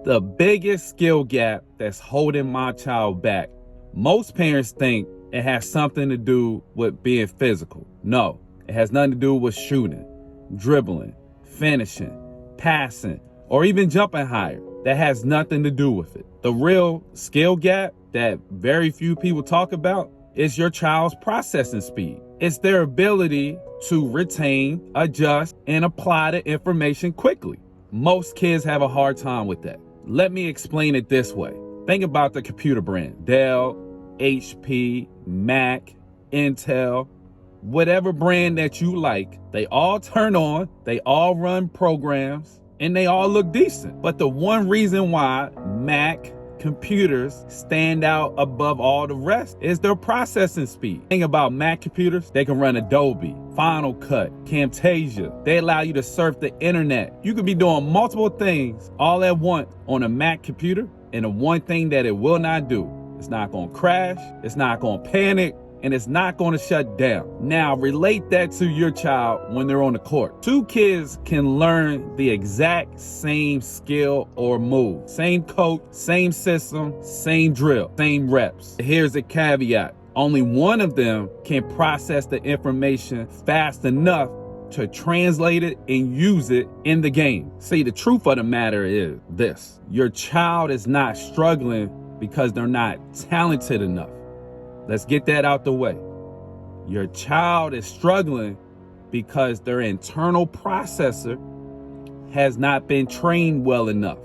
The biggest skill gap that's holding my child back. Most parents think it has something to do with being physical. No, it has nothing to do with shooting, dribbling, finishing, passing, or even jumping higher. That has nothing to do with it. The real skill gap that very few people talk about is your child's processing speed. It's their ability to retain, adjust, and apply the information quickly. Most kids have a hard time with that. Let me explain it this way. Think about the computer brand: Dell, HP, Mac, Intel, whatever brand that you like. They all turn on, they all run programs, and they all look decent. But the one reason why Mac computers stand out above all the rest is their processing speed. Think about Mac computers. They can run Adobe, Final Cut, Camtasia. They allow you to surf the internet. You could be doing multiple things all at once on a Mac computer, and the one thing that it will not do, it's not going to crash, it's not going to panic, and it's not going to shut down. Now, relate that to your child when they're on the court. Two kids can learn the exact same skill or move. Same coach, same system, same drill, same reps. Here's a caveat. Only one of them can process the information fast enough to translate it and use it in the game. See, the truth of the matter is this: your child is not struggling because they're not talented enough. Let's get that out the way. Your child is struggling because their internal processor has not been trained well enough.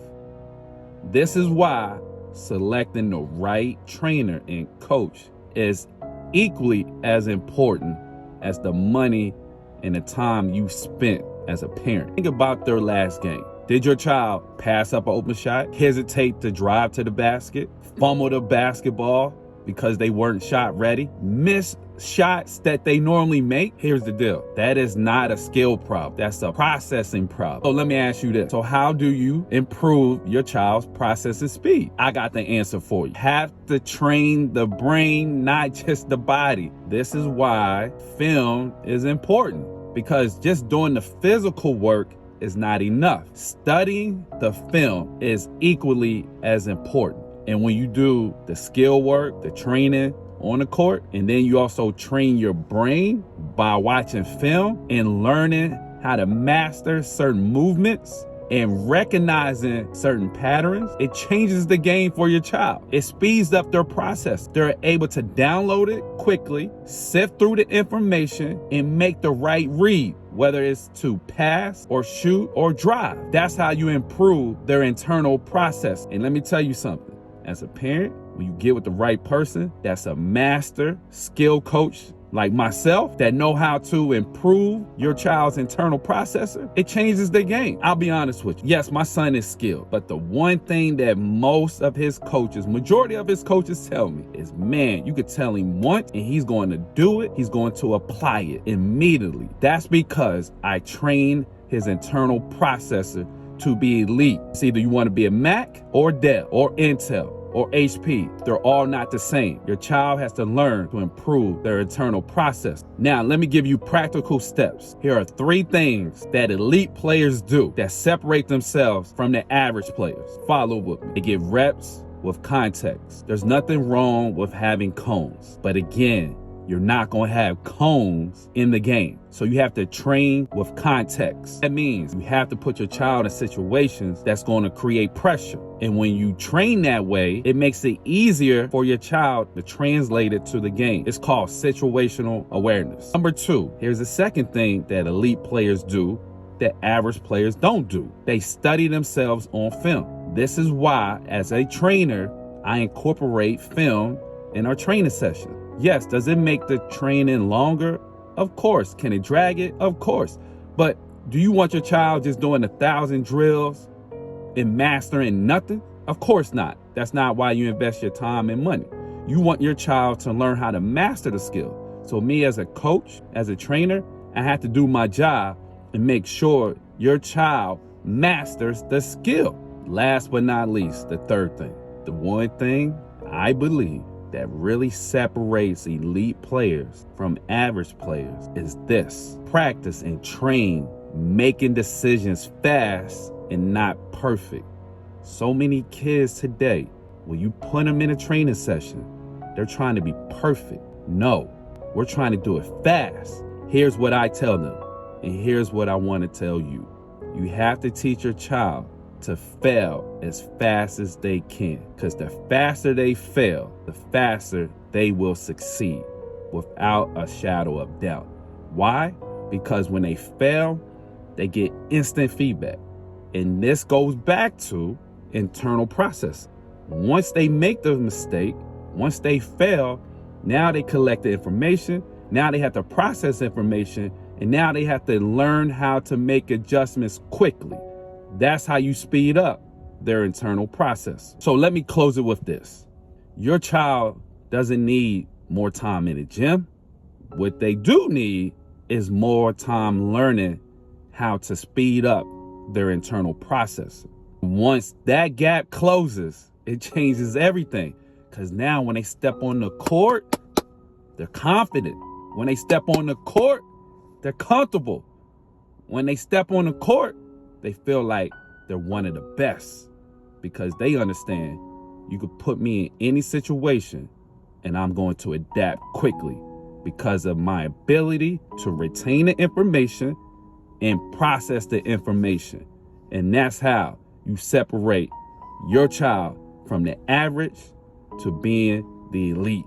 This is why selecting the right trainer and coach is equally as important as the money and the time you spent as a parent. Think about their last game. Did your child pass up an open shot, hesitate to drive to the basket, fumble the basketball because they weren't shot ready, miss shots that they normally make? Here's the deal. That is not a skill problem. That's a processing problem. So let me ask you this. So how do you improve your child's processing speed? I got the answer for you. Have to train the brain, not just the body. This is why film is important, because just doing the physical work is not enough. Studying the film is equally as important. And when you do the skill work, the training on the court, and then you also train your brain by watching film and learning how to master certain movements and recognizing certain patterns, it changes the game for your child. It speeds up their process. They're able to download it quickly, sift through the information, and make the right read, whether it's to pass or shoot or drive. That's how you improve their internal process. And let me tell you something. As a parent, when you get with the right person that's a master skill coach like myself that know how to improve your child's internal processor, it changes the game. I'll be honest with you. Yes, my son is skilled, but the one thing that most of his coaches, majority of his coaches tell me is, man, you could tell him once and he's going to do it. He's going to apply it immediately. That's because I train his internal processor to be elite. It's either you want to be a Mac or Dell or Intel or HP. They're all not the same. Your child has to learn to improve their internal process. Now, let me give you practical steps. Here are 3 things that elite players do that separate themselves from the average players. Follow with me. They get reps with context. There's nothing wrong with having cones, but again, you're not going to have cones in the game. So you have to train with context. That means you have to put your child in situations that's going to create pressure. And when you train that way, it makes it easier for your child to translate it to the game. It's called situational awareness. Number 2, here's the second thing that elite players do that average players don't do. They study themselves on film. This is why, as a trainer, I incorporate film in our training session. Yes, does it make the training longer? Of course. Can it drag it? Of course. But do you want your child just doing 1,000 drills and mastering nothing? Of course not. That's not why you invest your time and money. You want your child to learn how to master the skill. So me as a coach, as a trainer, I have to do my job and make sure your child masters the skill. Last but not least, the third thing. The one thing I believe that really separates elite players from average players is this: practice and train making decisions fast and not perfect. So many kids today, when you put them in a training session, they're trying to be perfect. No, we're trying to do it fast. Here's what I tell them, and here's what I want to tell you. You have to teach your child to fail as fast as they can, because the faster they fail, the faster they will succeed, without a shadow of doubt. Why? Because when they fail, they get instant feedback. And this goes back to internal process. Once they make the mistake, once they fail, now they collect the information, now they have to process information, and now they have to learn how to make adjustments quickly. That's how you speed up their internal process. So let me close it with this. Your child doesn't need more time in the gym. What they do need is more time learning how to speed up their internal process. Once that gap closes, it changes everything. Because now when they step on the court, they're confident. When they step on the court, they're comfortable. When they step on the court, they feel like they're one of the best, because they understand you could put me in any situation and I'm going to adapt quickly because of my ability to retain the information and process the information. And that's how you separate your child from the average to being the elite.